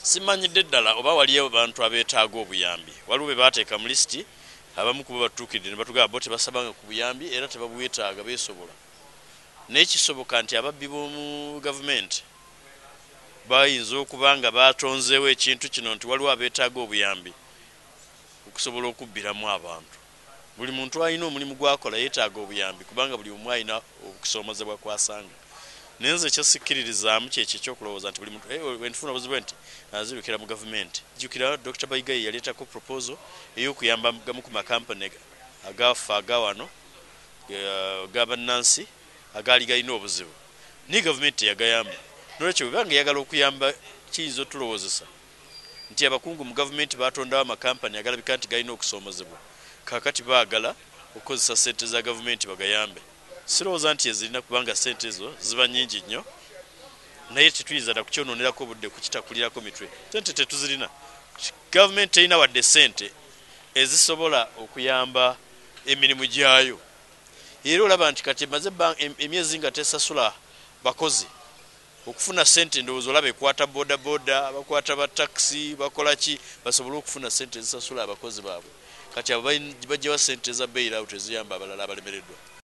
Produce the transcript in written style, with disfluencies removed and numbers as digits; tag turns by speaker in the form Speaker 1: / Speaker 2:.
Speaker 1: Simanyidde ddala oba waliyo abantu abeetaaga obuyambi. Waliwo be baateeka mu lisiti abamu ku bo batuukidde ne batugamba bo tebasabanga ku buyambi era tebabwetaaga beesobola. Naye kisoboka nti ababbi b'omu gavumenti bayinza okuba nga batonzeewo ekintu kino nti waliwo abeetaaga obuyambi okusobola okubbiramu abantu. Buli muntu alina omulimu gw'akola yeetaaga obuyambi kubanga buli omu alina okusoomozebwa kwasanga. Naye nze kyesikkiririzaamu kyekyo ekyokulowooza nti buli muntu wenfuna obuzibu nti azirukira mu gavumenti. Jjukira Dr. Bayigayi yaleetako proposal ey'okuyamba gamu ku makampuni agafa agawano g'abannansi agaali galina obuzibu. Ni gavumenti teyagayamba. Nolwekyo bwe banga eyagala okuyamba kiyinza otulowoozesa nti abakungu mu gavumenti batondawo amakampani agalabika nti galina okusoomozebwa. Kaakati baagala okukozesa ssente za gavumenti bagayambe. Sirowooza nti ezirina kubanga ssente ezo ziba nnyingi nnyo, naye tetuyinza na kukyonoonerako obudde kukitakulirako mitwe. Ssente tetuzirina. Gavumenti terina wadde ssente ezisobola okuyamba emirimu gyayo. Era olaba nti kati emaze emyezi nga tesasula bakozi. Okufuna ssente ndowooza olaba ekwata bodaboda, bakwata ba taxi, bakola ki basobole okufuna ssente ezisasula abakozi baabwe. Kati abo bajjawa ssente za bailout eziyamba abalala abalemereddwa.